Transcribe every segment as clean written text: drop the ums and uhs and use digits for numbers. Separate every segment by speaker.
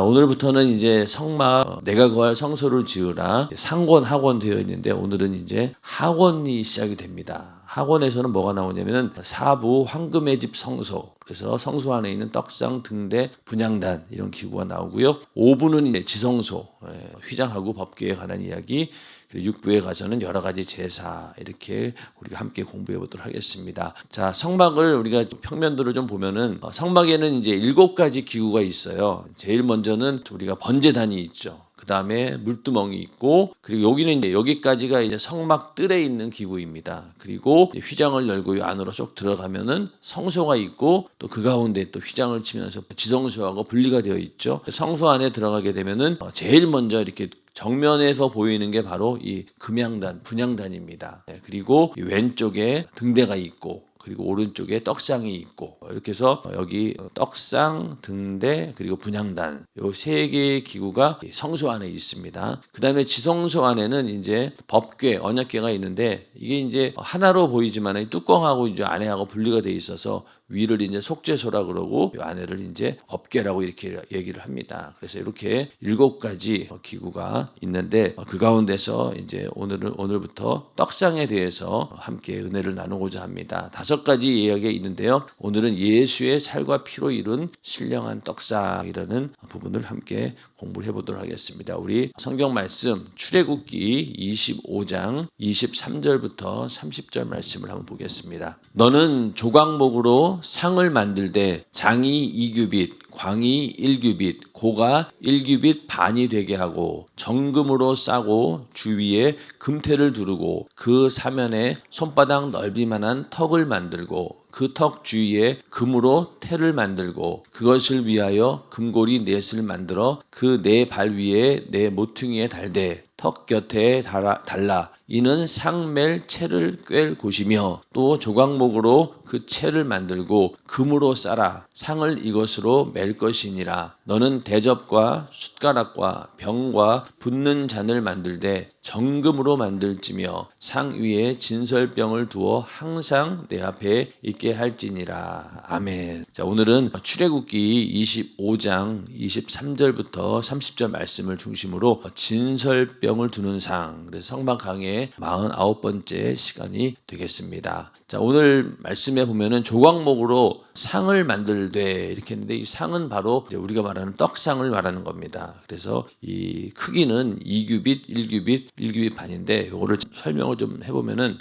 Speaker 1: 오늘부터는 이제 성막 내가 거할 성소를 지으라 상권 학원 되어 있는데 오늘은 이제 학원이 시작이 됩니다. 학원에서는 뭐가 나오냐면은 사부 황금의 집 성소, 그래서 성소 안에 있는 떡상 등대 분향단 이런 기구가 나오고요. 5부는 이제 지성소, 휘장하고 법궤에 관한 이야기, 그리고 6부에 가서는 여러 가지 제사 이렇게 우리가 함께 공부해 보도록 하겠습니다. 자, 성막을 우리가 평면도를 좀 보면은 성막에는 이제 7가지 기구가 있어요. 제일 먼저는 우리가 번제단이 있죠. 그 다음에 물두멍이 있고, 그리고 여기는 이제 여기까지가 이제 성막 뜰에 있는 기구입니다. 그리고 휘장을 열고 이 안으로 쏙 들어가면은 성소가 있고, 또 그 가운데 또 휘장을 치면서 지성소하고 분리가 되어 있죠. 성소 안에 들어가게 되면은 제일 먼저 이렇게 정면에서 보이는 게 바로 이 금향단, 분향단입니다. 그리고 왼쪽에 등대가 있고, 그리고 오른쪽에 떡상이 있고, 이렇게 해서 여기 떡상, 등대, 그리고 분향단 요 3개의 기구가 성소 안에 있습니다. 그 다음에 지성소 안에는 이제 법궤, 언약궤가 있는데 이게 이제 하나로 보이지만 뚜껑하고 이제 안에하고 분리가 돼 있어서 위를 이제 속죄소라 그러고 이 안에를 이제 법궤라고 이렇게 얘기를 합니다. 그래서 이렇게 7가지 기구가 있는데 그 가운데서 이제 오늘부터 떡상에 대해서 함께 은혜를 나누고자 합니다. 5가지 이야기가 있는데요. 오늘은 예수의 살과 피로 이룬 신령한 떡상이라는 부분을 함께 공부를 해보도록 하겠습니다. 우리 성경 말씀 출애굽기 25장 23절부터 30절 말씀을 한번 보겠습니다. 너는 조각목으로 상을 만들되 장이 2규빗, 광이 1규빗, 고가 1규빗 반이 되게 하고 정금으로 싸고 주위에 금태를 두르고 그 사면에 손바닥 넓이만한 턱을 만들고 그 턱 주위에 금으로 태를 만들고 그것을 위하여 금고리 넷을 만들어 그 네 발 위에 네 모퉁이에 달되 턱 곁에 달라 이는 상멜 채를 꿰 곳이며 또 조각목으로 그 채를 만들고 금으로 싸라 상을 이것으로 맬 것이니라. 너는 대접과 숟가락과 병과 붓는 잔을 만들되 정금으로 만들지며 상 위에 진설병을 두어 항상 내 앞에 있게 할지니라. 아멘. 자, 오늘은 출애굽기 25장 23절부터 30절 말씀을 중심으로 진설병을 두는 상, 그래서 성막 강의 49번째 시간이 되겠습니다. 자, 오늘 말씀에 보면은 조각목으로 상을 만들되 이렇게 했는데 이 상은 바로 우리가 말하는 떡상을 말하는 겁니다. 그래서 이 크기는 2규빗, 1규빗 반인데 이거를 설명을 좀 해보면은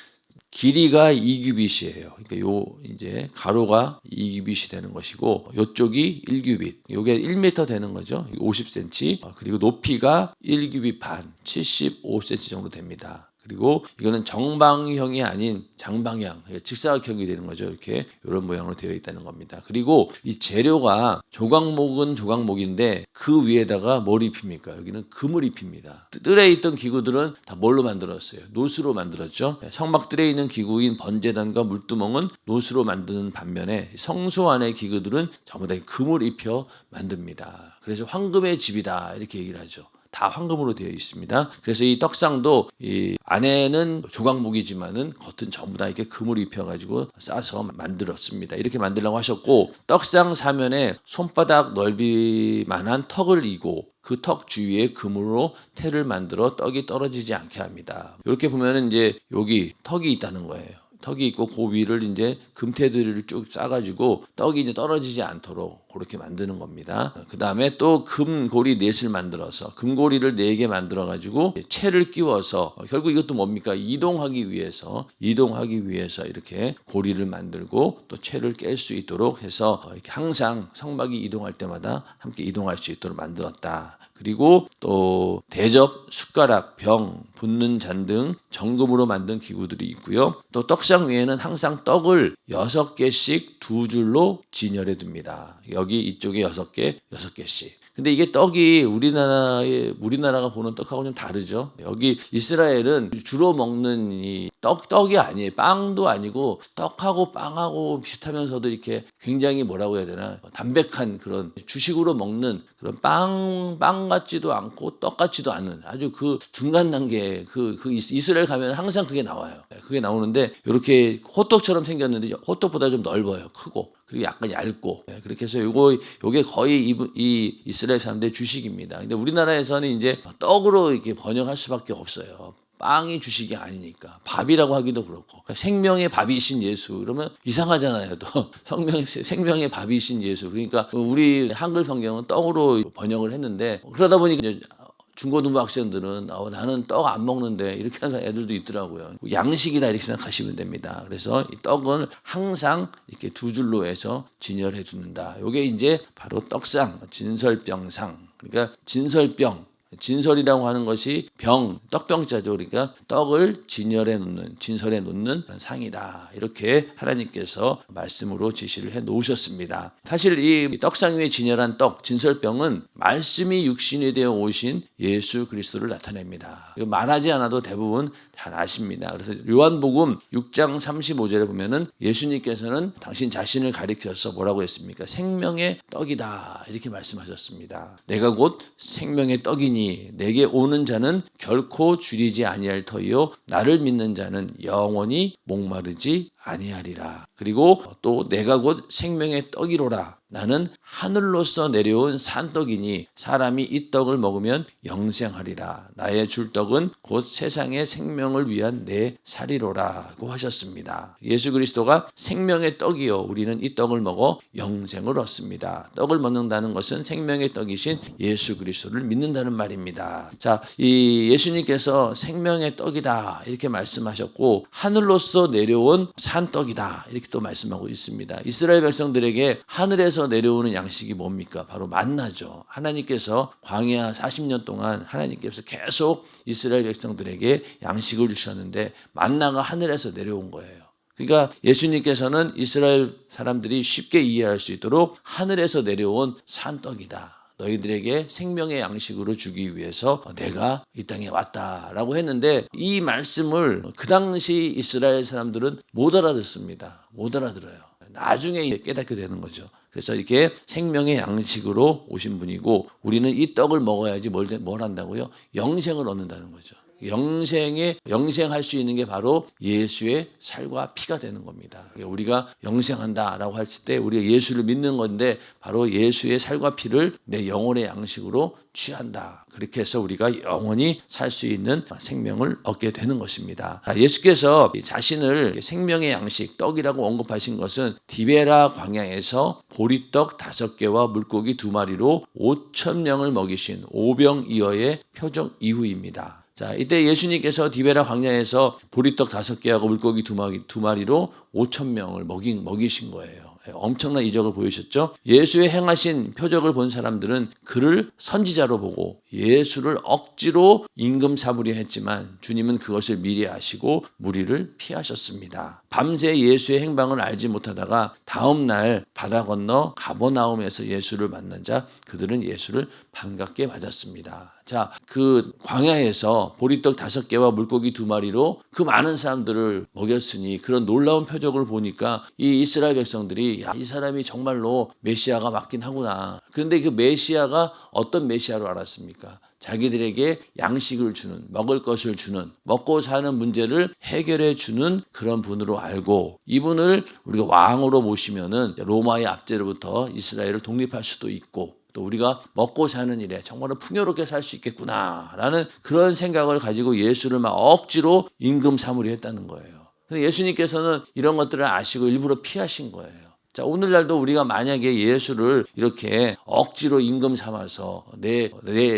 Speaker 1: 길이가 2규빗이에요. 그러니까 요 이제 가로가 2규빗이 되는 것이고 요쪽이 1규빗. 요게 1m 되는 거죠. 50cm. 그리고 높이가 1규빗 반, 75cm 정도 됩니다. 그리고 이거는 정방형이 아닌 장방향, 직사각형이 되는 거죠. 이렇게 이런 모양으로 되어 있다는 겁니다. 그리고 이 재료가 조각목은 조각목인데 그 위에다가 뭘 입힙니까? 여기는 금을 입힙니다. 뜰에 있던 기구들은 다 뭘로 만들었어요? 노스로 만들었죠. 성막 뜰에 있는 기구인 번제단과 물두멍은 노스로 만드는 반면에 성소 안의 기구들은 전부 다 금을 입혀 만듭니다. 그래서 황금의 집이다 이렇게 얘기를 하죠. 다 황금으로 되어 있습니다. 그래서 이 떡상도 이 안에는 조각목이지만은 겉은 전부 다 이렇게 금을 입혀가지고 싸서 만들었습니다. 이렇게 만들라고 하셨고 떡상 사면에 손바닥 넓이만한 턱을 이고 그 턱 주위에 금으로 태를 만들어 떡이 떨어지지 않게 합니다. 이렇게 보면은 이제 여기 턱이 있다는 거예요. 턱이 있고 그 위를 이제 금태들을 쭉 싸가지고 떡이 이제 떨어지지 않도록 그렇게 만드는 겁니다. 그 다음에 또 금고리 넷을 만들어서 금고리를 4개 만들어가지고 채를 끼워서 결국 이것도 뭡니까? 이동하기 위해서 이렇게 고리를 만들고 또 채를 깰 수 있도록 해서 이렇게 항상 성막이 이동할 때마다 함께 이동할 수 있도록 만들었다. 그리고 또 대접, 숟가락, 병, 붓는 잔 등 정금으로 만든 기구들이 있고요. 또 떡상 위에는 항상 떡을 6개씩 2줄로 진열해 둡니다. 여기 이쪽에 6개, 6개씩. 근데 이게 떡이 우리나라가 보는 떡하고 좀 다르죠. 여기 이스라엘은 주로 먹는 이 떡이 아니에요. 빵도 아니고 떡하고 빵하고 비슷하면서도 이렇게 굉장히 뭐라고 해야 되나 담백한 그런 주식으로 먹는 그런 빵 같지도 않고 떡 같지도 않은 아주 그 중간 단계 그 이스라엘 가면 항상 그게 나와요. 그게 나오는데 이렇게 호떡처럼 생겼는데 호떡보다 좀 넓어요. 크고 그리고 약간 얇고 그렇게 해서 요게 거의 이 이스라엘 사람들의 주식입니다. 근데 우리나라에서는 이제 떡으로 이렇게 번역할 수밖에 없어요. 빵이 주식이 아니니까 밥이라고 하기도 그렇고 그러니까 생명의 밥이신 예수 그러면 이상하잖아요. 또 생명의 밥이신 예수 그러니까 우리 한글 성경은 떡으로 번역을 했는데 그러다 보니까 이제 중고등부 학생들은 나는 떡 안 먹는데 이렇게 하는 애들도 있더라고요. 양식이다 이렇게 생각하시면 됩니다. 그래서 이 떡은 항상 이렇게 두 줄로 해서 진열해 두는다. 이게 이제 바로 떡상, 진설병상. 그러니까 진설이라고 하는 것이 떡병자죠. 그러니까 떡을 진설해 놓는 상이다. 이렇게 하나님께서 말씀으로 지시를 해 놓으셨습니다. 사실 이 떡상 위에 진열한 진설병은 말씀이 육신이 되어 오신 예수 그리스도를 나타냅니다. 말하지 않아도 대부분 잘 아십니다. 그래서 요한복음 6장 35절에 보면은 예수님께서는 당신 자신을 가리켜서 뭐라고 했습니까? 생명의 떡이다. 이렇게 말씀하셨습니다. 내가 곧 생명의 떡이니 내게 오는 자는 결코 줄이지 아니할 터이요 나를 믿는 자는 영원히 목마르지 아니하리라. 그리고 또 내가 곧 생명의 떡이로라. 나는 하늘로서 내려온 산떡이니 사람이 이 떡을 먹으면 영생하리라. 나의 줄 떡은 곧 세상의 생명을 위한 내 살이로라고 하셨습니다. 예수 그리스도가 생명의 떡이요 우리는 이 떡을 먹어 영생을 얻습니다. 떡을 먹는다는 것은 생명의 떡이신 예수 그리스도를 믿는다는 말입니다. 자, 이 예수님께서 생명의 떡이다 이렇게 말씀하셨고 하늘로서 내려온 산떡이다 이렇게 또 말씀하고 있습니다. 이스라엘 백성들에게 하늘에서 내려오는 양식이 뭡니까? 바로 만나죠. 하나님께서 광야 40년 동안 하나님께서 계속 이스라엘 백성들에게 양식을 주셨는데 만나가 하늘에서 내려온 거예요. 그러니까 예수님께서는 이스라엘 사람들이 쉽게 이해할 수 있도록 하늘에서 내려온 산떡이다. 너희들에게 생명의 양식으로 주기 위해서 내가 이 땅에 왔다라고 했는데 이 말씀을 그 당시 이스라엘 사람들은 못 알아듣습니다. 못 알아들어요. 나중에 깨닫게 되는 거죠. 그래서 이렇게 생명의 양식으로 오신 분이고 우리는 이 떡을 먹어야지 뭘 한다고요? 영생을 얻는다는 거죠. 영생할 수 있는 게 바로 예수의 살과 피가 되는 겁니다. 우리가 영생한다라고 했을 때 우리가 예수를 믿는 건데 바로 예수의 살과 피를 내 영혼의 양식으로 취한다. 그렇게 해서 우리가 영원히 살 수 있는 생명을 얻게 되는 것입니다. 예수께서 자신을 생명의 양식, 떡이라고 언급하신 것은 디베라 광야에서 보리떡 5개와 물고기 2마리로 5,000명을 먹이신 오병이어의 표적 이후입니다. 자, 이때 예수님께서 디베라 광야에서 보리떡 5개하고 물고기 2마리로 5,000명을 먹이신 거예요. 엄청난 이적을 보이셨죠? 예수의 행하신 표적을 본 사람들은 그를 선지자로 보고 예수를 억지로 임금 삼으려 했지만 주님은 그것을 미리 아시고 무리를 피하셨습니다. 밤새 예수의 행방을 알지 못하다가 다음 날 바다 건너 가버나움에서 예수를 만난 자 그들은 예수를 반갑게 맞았습니다. 자, 그 광야에서 보리떡 5개와 물고기 2마리로 그 많은 사람들을 먹였으니 그런 놀라운 표적을 보니까 이 이스라엘 백성들이 이 사람이 정말로 메시아가 맞긴 하구나. 그런데 그 메시아가 어떤 메시아로 알았습니까? 자기들에게 양식을 주는, 먹을 것을 주는, 먹고 사는 문제를 해결해 주는 그런 분으로 알고 이분을 우리가 왕으로 모시면은 로마의 압제로부터 이스라엘을 독립할 수도 있고 또 우리가 먹고 사는 일에 정말로 풍요롭게 살 수 있겠구나라는 그런 생각을 가지고 예수를 막 억지로 임금 삼으려 했다는 거예요. 그래서 예수님께서는 이런 것들을 아시고 일부러 피하신 거예요. 자, 오늘날도 우리가 만약에 예수를 이렇게 억지로 임금 삼아서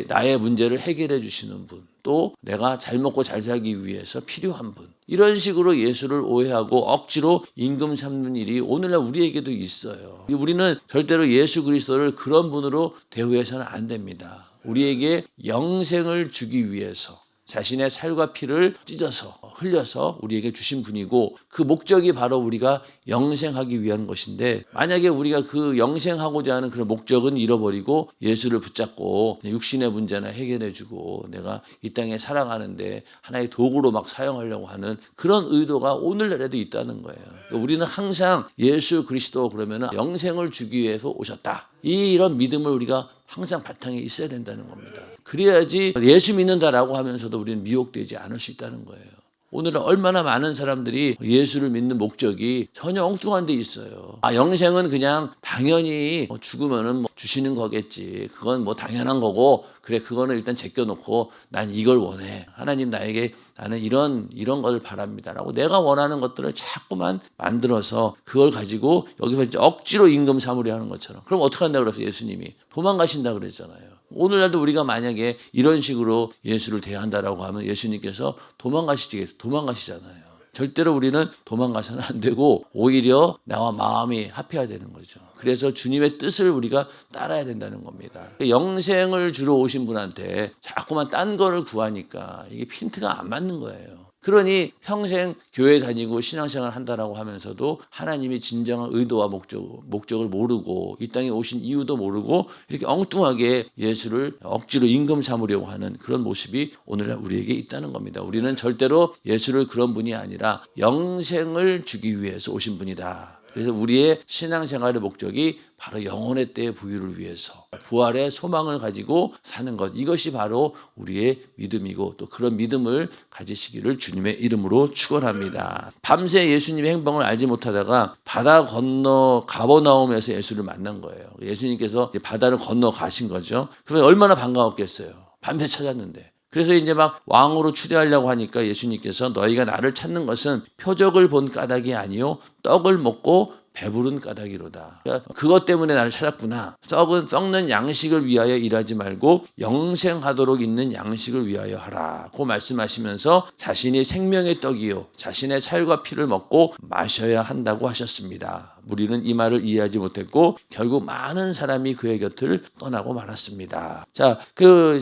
Speaker 1: 나의 문제를 해결해 주시는 분, 또 내가 잘 먹고 잘 살기 위해서 필요한 분, 이런 식으로 예수를 오해하고 억지로 임금 삼는 일이 오늘날 우리에게도 있어요. 우리는 절대로 예수 그리스도를 그런 분으로 대우해서는 안 됩니다. 우리에게 영생을 주기 위해서 자신의 살과 피를 찢어서 흘려서 우리에게 주신 분이고 그 목적이 바로 우리가 영생하기 위한 것인데 만약에 우리가 그 영생하고자 하는 그런 목적은 잃어버리고 예수를 붙잡고 육신의 문제나 해결해주고 내가 이 땅에 살아가는데 하나의 도구로 막 사용하려고 하는 그런 의도가 오늘날에도 있다는 거예요. 우리는 항상 예수 그리스도 그러면 영생을 주기 위해서 오셨다. 이런 믿음을 우리가 항상 바탕에 있어야 된다는 겁니다. 그래야지 예수 믿는다라고 하면서도 우리는 미혹되지 않을 수 있다는 거예요. 오늘은 얼마나 많은 사람들이 예수를 믿는 목적이 전혀 엉뚱한 데 있어요. 영생은 그냥 당연히 죽으면은 주시는 거겠지. 그건 당연한 거고, 그래, 그거는 일단 제껴놓고 난 이걸 원해. 하나님 나에게 나는 이런 걸 바랍니다라고 내가 원하는 것들을 자꾸만 만들어서 그걸 가지고 여기서 이제 억지로 임금 삼으려 하는 것처럼. 그럼 어떻게 한다고 그랬어요? 예수님이 도망가신다 그랬잖아요. 오늘날도 우리가 만약에 이런 식으로 예수를 대한다라고 하면 예수님께서 도망가시잖아요. 절대로 우리는 도망가서는 안 되고 오히려 나와 마음이 합해야 되는 거죠. 그래서 주님의 뜻을 우리가 따라야 된다는 겁니다. 영생을 주러 오신 분한테 자꾸만 딴 거를 구하니까 이게 핀트가 안 맞는 거예요. 그러니 평생 교회 다니고 신앙생활 한다라고 하면서도 하나님의 진정한 의도와 목적을 모르고 이 땅에 오신 이유도 모르고 이렇게 엉뚱하게 예수를 억지로 임금 삼으려고 하는 그런 모습이 오늘날 우리에게 있다는 겁니다. 우리는 절대로 예수를 그런 분이 아니라 영생을 주기 위해서 오신 분이다. 그래서 우리의 신앙생활의 목적이 바로 영혼의 때의 부유를 위해서 부활의 소망을 가지고 사는 것, 이것이 바로 우리의 믿음이고 또 그런 믿음을 가지시기를 주님의 이름으로 축원합니다. 밤새 예수님의 행방을 알지 못하다가 바다 건너 가버나움에서 예수를 만난 거예요. 예수님께서 바다를 건너 가신 거죠. 그러면 얼마나 반가웠겠어요. 밤새 찾았는데. 그래서 이제 막 왕으로 추대하려고 하니까 예수님께서 너희가 나를 찾는 것은 표적을 본 까닭이 아니요 떡을 먹고 배부른 까닭이로다. 그러니까 그것 때문에 나를 찾았구나. 썩는 양식을 위하여 일하지 말고 영생하도록 있는 양식을 위하여 하라. 고 말씀하시면서 자신이 생명의 떡이요 자신의 살과 피를 먹고 마셔야 한다고 하셨습니다. 우리는 이 말을 이해하지 못했고 결국 많은 사람이 그의 곁을 떠나고 말았습니다. 자,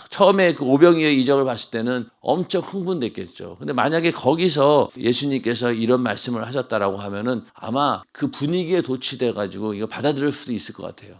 Speaker 1: 처음에 오병이어의 이적을 봤을 때는 엄청 흥분됐겠죠. 근데 만약에 거기서 예수님께서 이런 말씀을 하셨다라고 하면은 아마 그 분위기에 도취돼 가지고 이거 받아들일 수도 있을 것 같아요.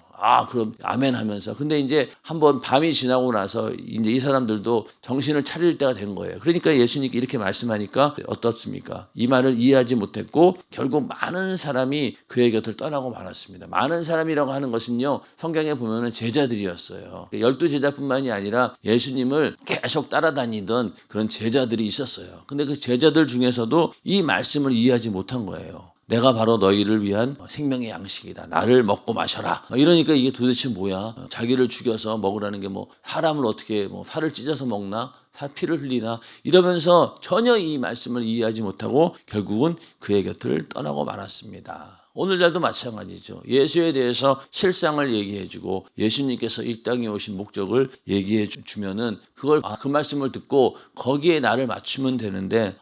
Speaker 1: 그럼 아멘 하면서. 근데 이제 한번 밤이 지나고 나서 이제 이 사람들도 정신을 차릴 때가 된 거예요. 그러니까 예수님께 이렇게 말씀하니까 어떻습니까? 이 말을 이해하지 못했고 결국 많은 사람이 그의 곁을 떠나고 말았습니다. 많은 사람이라고 하는 것은요, 성경에 보면은 제자들이었어요. 12제자뿐만이 아니라 예수님을 계속 따라다니던 그런 제자들이 있었어요. 근데 그 제자들 중에서도 이 말씀을 이해하지 못한 거예요. 내가 바로 너희를 위한 생명의 양식이다. 나를 먹고 마셔라. 이러니까 이게 도대체 뭐야? 자기를 죽여서 먹으라는 게 사람을 어떻게 살을 찢어서 먹나? 피를 흘리나? 이러면서 전혀 이 말씀을 이해하지 못하고 결국은 그의 곁을 떠나고 말았습니다. 오늘날도 마찬가지죠. 예수에 대해서 실상을 얘기해주고 예수님께서 이 땅에 오신 목적을 얘기해주면은 그걸 그 말씀을 듣고 거기에 나를 맞추면 되는데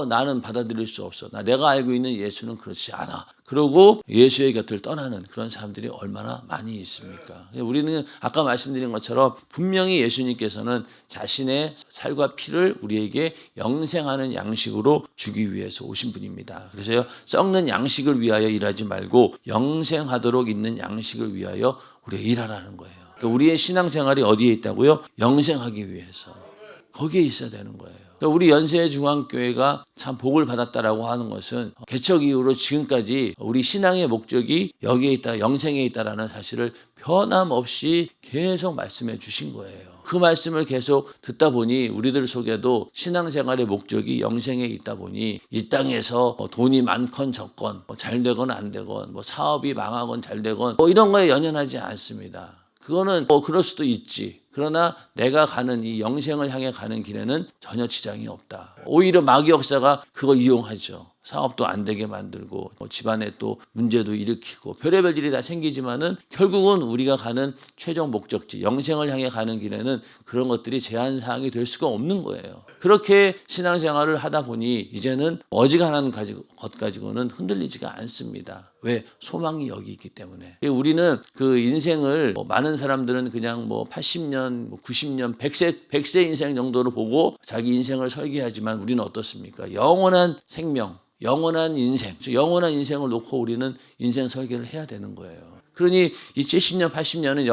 Speaker 1: 나는 받아들일 수 없어. 내가 알고 있는 예수는 그렇지 않아. 그러고 예수의 곁을 떠나는 그런 사람들이 얼마나 많이 있습니까? 우리는 아까 말씀드린 것처럼 분명히 예수님께서는 자신의 살과 피를 우리에게 영생하는 양식으로 주기 위해서 오신 분입니다. 그래서 썩는 양식을 위하여 일하지 말고 영생하도록 있는 양식을 위하여 우리가 일하라는 거예요. 그러니까 우리의 신앙생활이 어디에 있다고요? 영생하기 위해서. 거기에 있어야 되는 거예요. 우리 연세중앙교회가 참 복을 받았다라고 하는 것은 개척 이후로 지금까지 우리 신앙의 목적이 여기에 있다, 영생에 있다라는 사실을 변함없이 계속 말씀해 주신 거예요. 그 말씀을 계속 듣다 보니 우리들 속에도 신앙생활의 목적이 영생에 있다 보니 이 땅에서 돈이 많건 적건 잘 되건 안 되건 사업이 망하건 잘 되건 이런 거에 연연하지 않습니다. 그거는 그럴 수도 있지. 그러나 내가 가는 이 영생을 향해 가는 길에는 전혀 지장이 없다. 오히려 마귀 역사가 그걸 이용하죠. 사업도 안 되게 만들고 집안에 또 문제도 일으키고 별의별 일이 다 생기지만은 결국은 우리가 가는 최종 목적지 영생을 향해 가는 길에는 그런 것들이 제한사항이 될 수가 없는 거예요. 그렇게 신앙생활을 하다 보니 이제는 어지간한 것 가지고는 흔들리지가 않습니다. 왜? 소망이 여기 있기 때문에. 우리는 그 인생을 많은 사람들은 그냥 80년, 90년, 100세 인생 정도로 보고 자기 인생을 설계하지만 우리는 어떻습니까? 영원한 생명, 영원한 인생, 영원한 인생을 놓고 우리는 인생 설계를 해야 되는 거예요. 그러니 이 70년, 80년은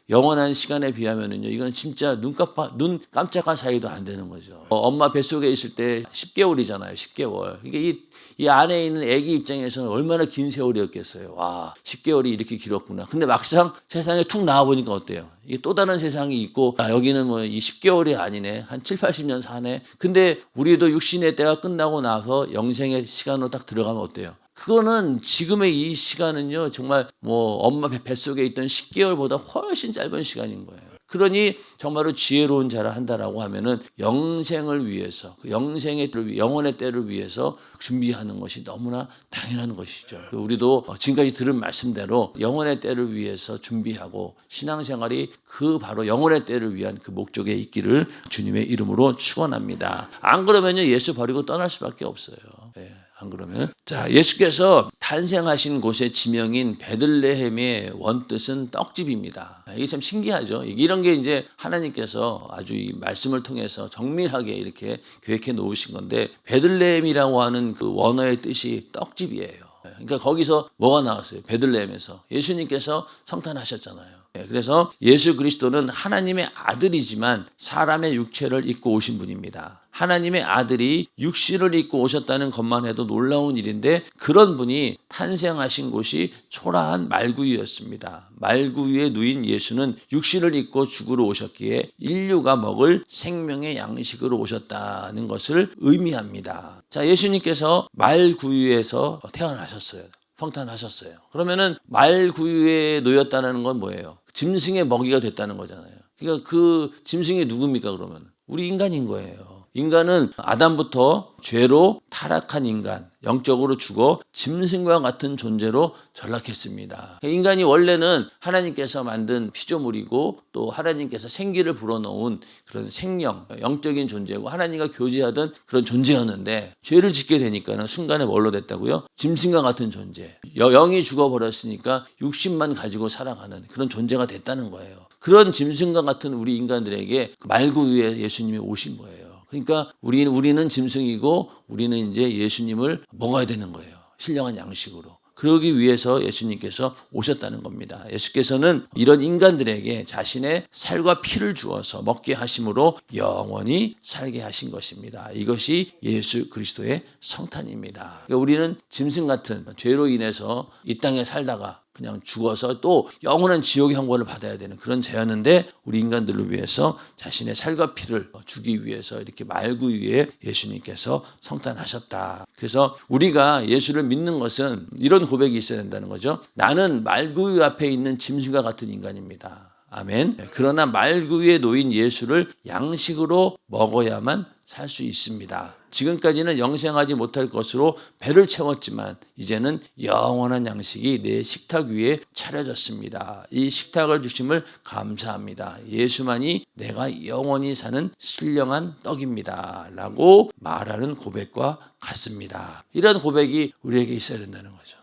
Speaker 1: 영원한 시간에 비하면은요, 이건 진짜 눈 깜짝할 사이도 안 되는 거죠. 엄마 뱃속에 있을 때 10개월이잖아요. 10개월. 이게 이 안에 있는 아기 입장에서는 얼마나 긴 세월이었겠어요. 와, 10개월이 이렇게 길었구나. 근데 막상 세상에 툭 나와보니까 어때요? 이게 또 다른 세상이 있고, 여기는 이 10개월이 아니네. 한 7, 80년 사네. 근데 우리도 육신의 때가 끝나고 나서 영생의 시간으로 딱 들어가면 어때요? 그거는 지금의 이 시간은요, 정말 엄마 뱃속에 있던 10개월보다 훨씬 짧은 시간인 거예요. 그러니 정말로 지혜로운 자라 한다라고 하면은 영생을 위해서, 그 영혼의 때를 위해서 준비하는 것이 너무나 당연한 것이죠. 우리도 지금까지 들은 말씀대로 영혼의 때를 위해서 준비하고 신앙생활이 그 바로 영혼의 때를 위한 그 목적에 있기를 주님의 이름으로 축원합니다. 안 그러면요, 예수 버리고 떠날 수밖에 없어요. 네. 안 그러면 예수께서 탄생하신 곳의 지명인 베들레헴의 원뜻은 떡집입니다. 이게 참 신기하죠. 이런 게 이제 하나님께서 아주 이 말씀을 통해서 정밀하게 이렇게 계획해 놓으신 건데, 베들레헴이라고 하는 그 원어의 뜻이 떡집이에요. 그러니까 거기서 뭐가 나왔어요? 베들레헴에서 예수님께서 성탄하셨잖아요. 그래서 예수 그리스도는 하나님의 아들이지만 사람의 육체를 입고 오신 분입니다. 하나님의 아들이 육신을 입고 오셨다는 것만 해도 놀라운 일인데, 그런 분이 탄생하신 곳이 초라한 말구유였습니다. 말구유에 누인 예수는 육신을 입고 죽으러 오셨기에 인류가 먹을 생명의 양식으로 오셨다는 것을 의미합니다. 자, 예수님께서 말구유에서 태어나셨어요. 성탄하셨어요. 그러면은 말구유에 놓였다는 건 뭐예요? 짐승의 먹이가 됐다는 거잖아요. 그러니까 그 짐승이 누굽니까, 그러면? 우리 인간인 거예요. 인간은 아담부터 죄로 타락한 인간, 영적으로 죽어 짐승과 같은 존재로 전락했습니다. 인간이 원래는 하나님께서 만든 피조물이고, 또 하나님께서 생기를 불어넣은 그런 생명, 영적인 존재고 하나님과 교제하던 그런 존재였는데, 죄를 짓게 되니까는 순간에 뭘로 됐다고요? 짐승과 같은 존재. 영이 죽어버렸으니까 육신만 가지고 살아가는 그런 존재가 됐다는 거예요. 그런 짐승과 같은 우리 인간들에게 말구유에 예수님이 오신 거예요. 그러니까 우리는 짐승이고 우리는 이제 예수님을 먹어야 되는 거예요. 신령한 양식으로. 그러기 위해서 예수님께서 오셨다는 겁니다. 예수께서는 이런 인간들에게 자신의 살과 피를 주어서 먹게 하심으로 영원히 살게 하신 것입니다. 이것이 예수 그리스도의 성탄입니다. 그러니까 우리는 짐승 같은 죄로 인해서 이 땅에 살다가 그냥 죽어서 또 영원한 지옥의 형벌을 받아야 되는 그런 죄였는데, 우리 인간들을 위해서 자신의 살과 피를 주기 위해서 이렇게 말구유에 예수님께서 성탄하셨다. 그래서 우리가 예수를 믿는 것은 이런 고백이 있어야 된다는 거죠. 나는 말구유 앞에 있는 짐승과 같은 인간입니다. 아멘. 그러나 말구유에 놓인 예수를 양식으로 먹어야만 살 수 있습니다. 지금까지는 영생하지 못할 것으로 배를 채웠지만 이제는 영원한 양식이 내 식탁 위에 차려졌습니다. 이 식탁을 주심을 감사합니다. 예수만이 내가 영원히 사는 신령한 떡입니다. 라고 말하는 고백과 같습니다. 이런 고백이 우리에게 있어야 된다는 거죠.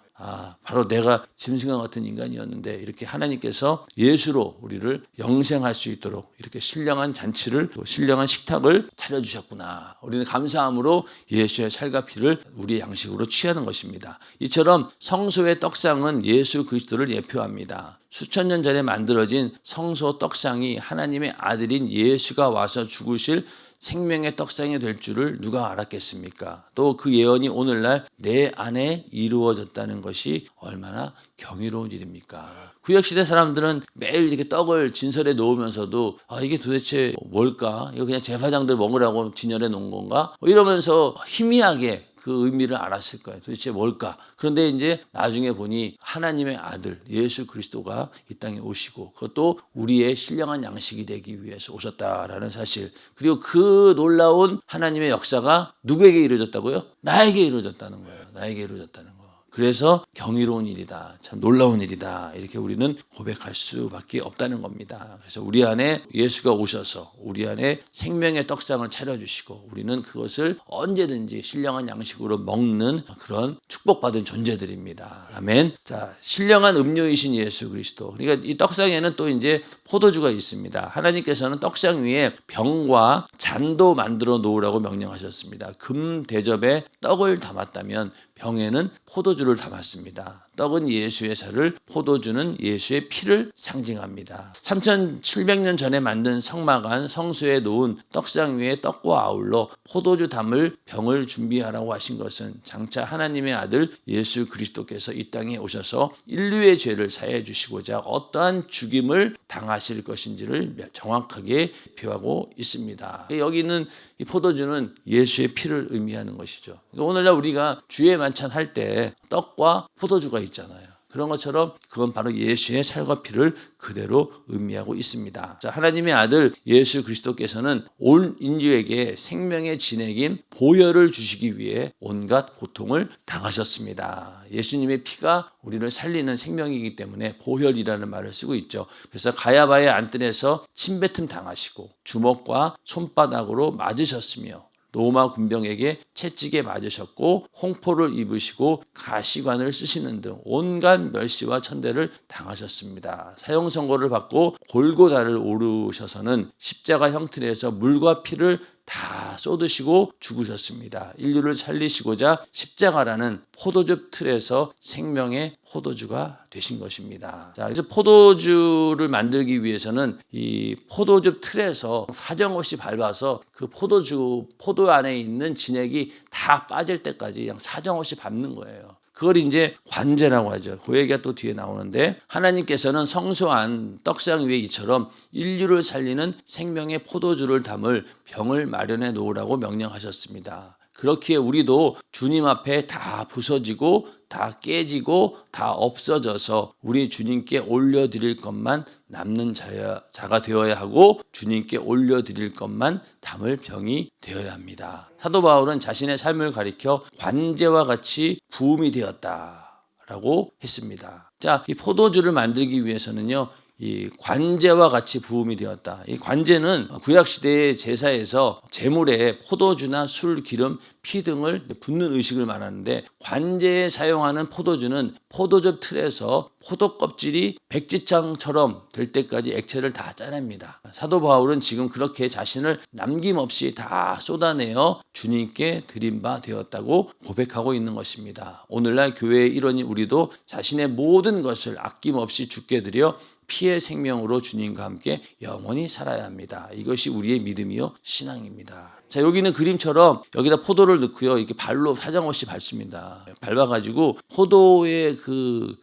Speaker 1: 바로 내가 짐승과 같은 인간이었는데 이렇게 하나님께서 예수로 우리를 영생할 수 있도록 이렇게 신령한 잔치를, 또 신령한 식탁을 차려주셨구나. 우리는 감사함으로 예수의 살과 피를 우리의 양식으로 취하는 것입니다. 이처럼 성소의 떡상은 예수 그리스도를 예표합니다. 수천 년 전에 만들어진 성소 떡상이 하나님의 아들인 예수가 와서 죽으실 생명의 떡상이 될 줄을 누가 알았겠습니까? 또 그 예언이 오늘날 내 안에 이루어졌다는 것이 얼마나 경이로운 일입니까? 구약시대 사람들은 매일 이렇게 떡을 진설에 놓으면서도 이게 도대체 뭘까? 이거 그냥 제사장들 먹으라고 진열해 놓은 건가? 이러면서 희미하게 그 의미를 알았을 거예요. 도대체 뭘까? 그런데 이제 나중에 보니 하나님의 아들 예수 그리스도가 이 땅에 오시고, 그것도 우리의 신령한 양식이 되기 위해서 오셨다라는 사실, 그리고 그 놀라운 하나님의 역사가 누구에게 이루어졌다고요? 나에게 이루어졌다는 거예요. 나에게 이루어졌다는 거. 그래서 경이로운 일이다. 참 놀라운 일이다. 이렇게 우리는 고백할 수밖에 없다는 겁니다. 그래서 우리 안에 예수가 오셔서 우리 안에 생명의 떡상을 차려주시고 우리는 그것을 언제든지 신령한 양식으로 먹는 그런 축복받은 존재들입니다. 아멘. 자, 신령한 음료이신 예수 그리스도. 그러니까 이 떡상에는 또 이제 포도주가 있습니다. 하나님께서는 떡상 위에 병과 잔도 만들어 놓으라고 명령하셨습니다. 금 대접에 떡을 담았다면 병에는 포도주를 담았습니다. 떡은 예수의 살을, 포도주는 예수의 피를 상징합니다. 3700년 전에 만든 성막 성수에 놓은 떡상 위에 떡과 아울러 포도주 담을 병을 준비하라고 하신 것은 장차 하나님의 아들 예수 그리스도께서 이 땅에 오셔서 인류의 죄를 사해 주시고자 어떠한 죽임을 당하실 것인지를 정확하게 표하고 있습니다. 여기 있는 이 포도주는 예수의 피를 의미하는 것이죠. 오늘날 우리가 주의 만찬 할 때 떡과 포도주가 있잖아요. 그런 것처럼 그건 바로 예수의 살과 피를 그대로 의미하고 있습니다. 자, 하나님의 아들 예수 그리스도께서는 온 인류에게 생명의 진액인 보혈을 주시기 위해 온갖 고통을 당하셨습니다. 예수님의 피가 우리를 살리는 생명이기 때문에 보혈이라는 말을 쓰고 있죠. 그래서 가야바의 안뜰에서 침뱉음 당하시고 주먹과 손바닥으로 맞으셨으며 로마 군병에게 채찍에 맞으셨고 홍포를 입으시고 가시관을 쓰시는 등 온갖 멸시와 천대를 당하셨습니다. 사형 선고를 받고 골고다를 오르셔서는 십자가 형틀에서 물과 피를 다 쏟으시고 죽으셨습니다. 인류를 살리시고자 십자가라는 포도즙 틀에서 생명의 포도주가 되신 것입니다. 자, 그래서 포도주를 만들기 위해서는 이 포도즙 틀에서 사정없이 밟아서 그 포도 안에 있는 진액이 다 빠질 때까지 그냥 사정없이 밟는 거예요. 그걸 이제 관제라고 하죠. 그 얘기가 또 뒤에 나오는데 하나님께서는 성소한 떡상 위에 이처럼 인류를 살리는 생명의 포도주를 담을 병을 마련해 놓으라고 명령하셨습니다. 그렇기에 우리도 주님 앞에 다 부서지고 다 깨지고 다 없어져서 우리 주님께 올려드릴 것만 남는 자가 되어야 하고 주님께 올려드릴 것만 담을 병이 되어야 합니다. 사도 바울은 자신의 삶을 가리켜 관제와 같이 부음이 되었다라고 했습니다. 자, 이 포도주를 만들기 위해서는요. 이 관제와 같이 부음이 되었다. 이 관제는 구약시대의 제사에서 제물에 포도주나 술, 기름, 피 등을 붓는 의식을 말하는데 관제에 사용하는 포도주는 포도즙 틀에서 포도 껍질이 백지장처럼 될 때까지 액체를 다 짜냅니다. 사도 바울은 지금 그렇게 자신을 남김없이 다 쏟아내어 주님께 드린 바 되었다고 고백하고 있는 것입니다. 오늘날 교회의 일원인 우리도 자신의 모든 것을 아낌없이 주께 드려 피의 생명으로 주님과 함께 영원히 살아야 합니다. 이것이 우리의 믿음이요 신앙입니다. 자, 여기는 그림처럼 여기다 포도를 넣고요. 이렇게 발로 사정없이 밟습니다. 밟아가지고 포도의 그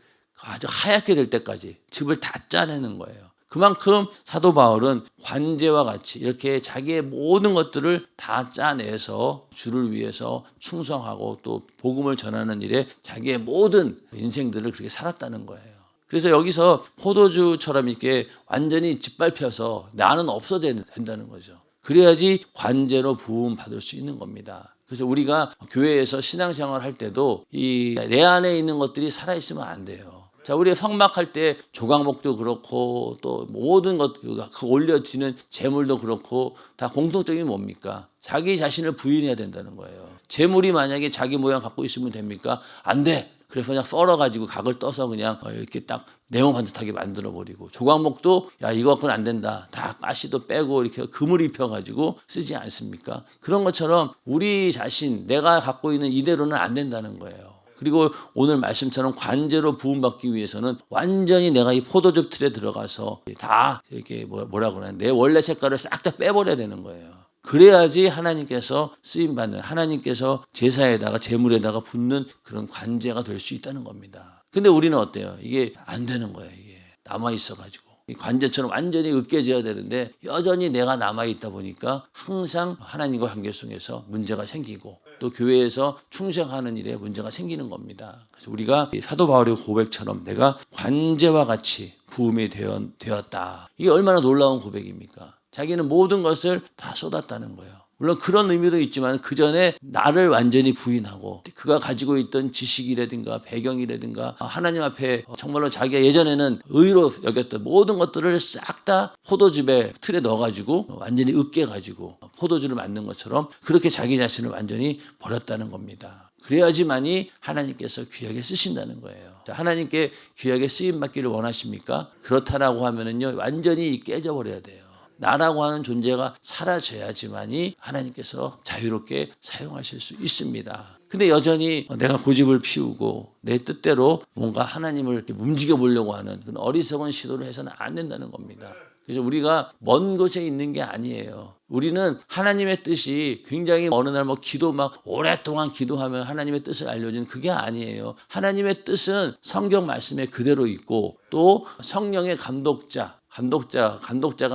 Speaker 1: 아주 하얗게 될 때까지 즙을 다 짜내는 거예요. 그만큼 사도 바울은 관제와 같이 이렇게 자기의 모든 것들을 다 짜내서 주를 위해서 충성하고 또 복음을 전하는 일에 자기의 모든 인생들을 그렇게 살았다는 거예요. 그래서 여기서 포도주처럼 이렇게 완전히 짓밟혀서 나는 없어져야 된다는 거죠. 그래야지 관제로 부음 받을 수 있는 겁니다. 그래서 우리가 교회에서 신앙생활 할 때도 이 내 안에 있는 것들이 살아있으면 안 돼요. 자, 우리 성막할 때 조각목도 그렇고 또 모든 것 그 올려지는 제물도 그렇고 다 공통점이 뭡니까? 자기 자신을 부인해야 된다는 거예요. 제물이 만약에 자기 모양 갖고 있으면 됩니까? 안 돼. 그래서 그냥 썰어가지고 각을 떠서 그냥 이렇게 딱 네모 반듯하게 만들어버리고 조각목도 야 이거 갖고는 안 된다. 다 가시도 빼고 이렇게 금을 입혀가지고 쓰지 않습니까? 그런 것처럼 우리 자신 내가 갖고 있는 이대로는 안 된다는 거예요. 그리고 오늘 말씀처럼 관제로 부음받기 위해서는 완전히 내가 이 포도즙 틀에 들어가서 다 이렇게 뭐라 그러나 내 원래 색깔을 싹 다 빼버려야 되는 거예요. 그래야지 하나님께서 쓰임받는 하나님께서 제사에다가 제물에다가 붓는 그런 관제가 될 수 있다는 겁니다. 근데 우리는 어때요? 이게 안 되는 거예요. 이게 남아있어가지고 이 관제처럼 완전히 으깨져야 되는데 여전히 내가 남아있다 보니까 항상 하나님과 관계 속에서 문제가 생기고 또 교회에서 충성하는 일에 문제가 생기는 겁니다. 그래서 우리가 사도 바울의 고백처럼 내가 관제와 같이 부음이 되었다. 이게 얼마나 놀라운 고백입니까? 자기는 모든 것을 다 쏟았다는 거예요. 물론 그런 의미도 있지만 그 전에 나를 완전히 부인하고 그가 가지고 있던 지식이라든가 배경이라든가 하나님 앞에 정말로 자기가 예전에는 의로 여겼던 모든 것들을 싹 다 포도즙에 틀에 넣어가지고 완전히 으깨가지고 포도주를 만든 것처럼 그렇게 자기 자신을 완전히 버렸다는 겁니다. 그래야지만이 하나님께서 귀하게 쓰신다는 거예요. 하나님께 귀하게 쓰임받기를 원하십니까? 그렇다라고 하면은요, 완전히 깨져버려야 돼요. 나라고 하는 존재가 사라져야지만이 하나님께서 자유롭게 사용하실 수 있습니다. 근데 여전히 내가 고집을 피우고 내 뜻대로 뭔가 하나님을 움직여 보려고 하는 그런 어리석은 시도를 해서는 안 된다는 겁니다. 그래서 우리가 먼 곳에 있는 게 아니에요. 우리는 하나님의 뜻이 굉장히 어느 날 기도 오랫동안 기도하면 하나님의 뜻을 알려주는 그게 아니에요. 하나님의 뜻은 성경 말씀에 그대로 있고 또 성령의 감독자가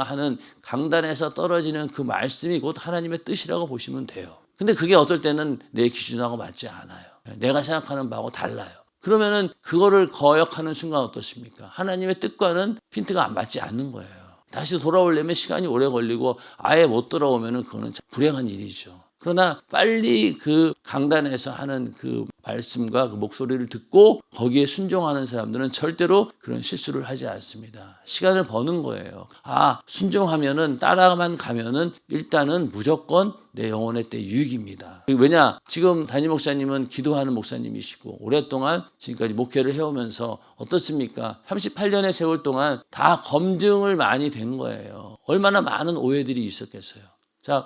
Speaker 1: 하는 강단에서 떨어지는 그 말씀이 곧 하나님의 뜻이라고 보시면 돼요. 근데 그게 어떨 때는 내 기준하고 맞지 않아요. 내가 생각하는 바하고 달라요. 그러면은 그거를 거역하는 순간 어떻습니까? 하나님의 뜻과는 핀트가 안 맞지 않는 거예요. 다시 돌아오려면 시간이 오래 걸리고 아예 못 돌아오면은 그거는 불행한 일이죠. 그러나 빨리 그 강단에서 하는 그 말씀과 그 목소리를 듣고 거기에 순종하는 사람들은 절대로 그런 실수를 하지 않습니다. 시간을 버는 거예요. 순종하면은 따라만 가면은 일단은 무조건 내 영혼의 때 유익입니다. 왜냐? 지금 담임 목사님은 기도하는 목사님이시고 오랫동안 지금까지 목회를 해오면서 어떻습니까? 38년의 세월 동안 다 검증을 많이 된 거예요. 얼마나 많은 오해들이 있었겠어요.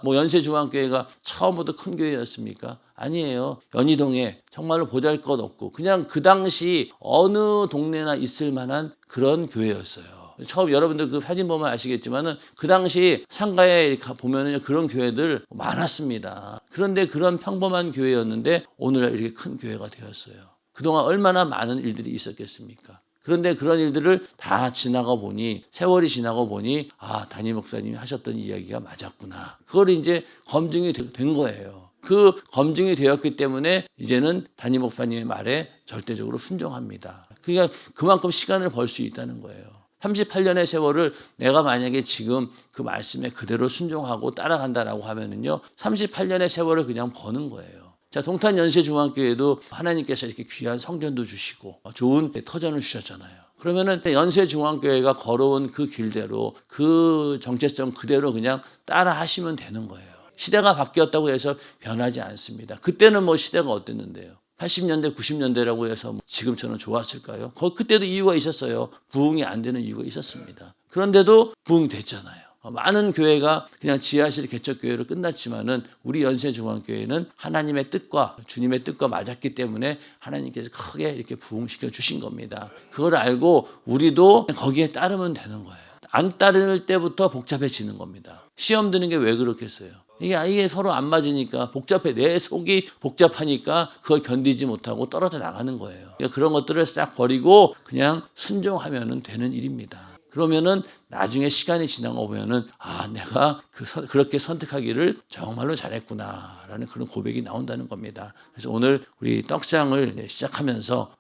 Speaker 1: 연세중앙교회가 처음부터 큰 교회였습니까? 아니에요. 연희동에 정말로 보잘것없고 그냥 그 당시 어느 동네나 있을 만한 그런 교회였어요. 처음 여러분들 그 사진 보면 아시겠지만은 그 당시 상가에 보면은 그런 교회들 많았습니다. 그런데 그런 평범한 교회였는데 오늘날 이렇게 큰 교회가 되었어요. 그동안 얼마나 많은 일들이 있었겠습니까? 그런데 그런 일들을 다 세월이 지나고 보니 담임 목사님이 하셨던 이야기가 맞았구나. 그걸 이제 검증이 된 거예요. 그 검증이 되었기 때문에 이제는 담임 목사님의 말에 절대적으로 순종합니다. 그러니까 그만큼 시간을 벌 수 있다는 거예요. 38년의 세월을 내가 만약에 지금 그 말씀에 그대로 순종하고 따라간다라고 하면은요, 38년의 세월을 그냥 버는 거예요. 동탄연세중앙교회도 하나님께서 이렇게 귀한 성전도 주시고 좋은 터전을 주셨잖아요. 그러면은 연세중앙교회가 걸어온 그 길대로 그 정체성 그대로 그냥 따라 하시면 되는 거예요. 시대가 바뀌었다고 해서 변하지 않습니다. 그때는 시대가 어땠는데요? 80년대, 90년대라고 해서 지금처럼 좋았을까요? 그때도 이유가 있었어요. 부흥이 안 되는 이유가 있었습니다. 그런데도 부흥됐잖아요. 많은 교회가 그냥 지하실 개척교회로 끝났지만은 우리 연세중앙교회는 하나님의 뜻과 주님의 뜻과 맞았기 때문에 하나님께서 크게 이렇게 부흥시켜 주신 겁니다. 그걸 알고 우리도 거기에 따르면 되는 거예요. 안 따를 때부터 복잡해지는 겁니다. 시험 드는 게 왜 그렇겠어요? 이게 서로 안 맞으니까 내 속이 복잡하니까 그걸 견디지 못하고 떨어져 나가는 거예요. 그러니까 그런 것들을 싹 버리고 그냥 순종하면 되는 일입니다. 그러면은 나중에 시간이 지나고 보면은 내가 그렇게 선택하기를 정말로 잘했구나라는 그런 고백이 나온다는 겁니다. 그래서 오늘 우리 떡상을 시작하면서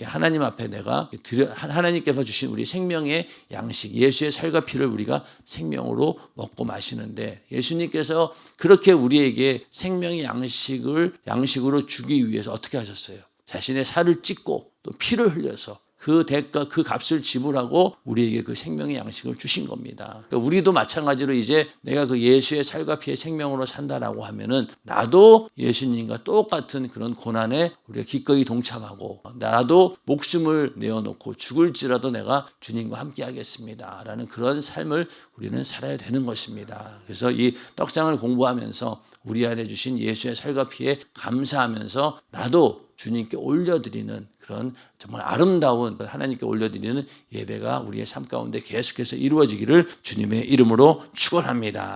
Speaker 1: 하나님 앞에 내가 하나님께서 주신 우리 생명의 양식, 예수의 살과 피를 우리가 생명으로 먹고 마시는데 예수님께서 그렇게 우리에게 생명의 양식으로 주기 위해서 어떻게 하셨어요? 자신의 살을 찢고 또 피를 흘려서 그 대가, 그 값을 지불하고 우리에게 그 생명의 양식을 주신 겁니다. 그러니까 우리도 마찬가지로 이제 내가 그 예수의 살과 피의 생명으로 산다라고 하면은 나도 예수님과 똑같은 그런 고난에 우리가 기꺼이 동참하고 나도 목숨을 내어놓고 죽을지라도 내가 주님과 함께 하겠습니다. 라는 그런 삶을 우리는 살아야 되는 것입니다. 그래서 이 떡상을 공부하면서 우리 안에 주신 예수의 살과 피에 감사하면서 나도 주님께 올려드리는 그런 정말 아름다운 하나님께 올려드리는 예배가 우리의 삶 가운데 계속해서 이루어지기를 주님의 이름으로 축원합니다.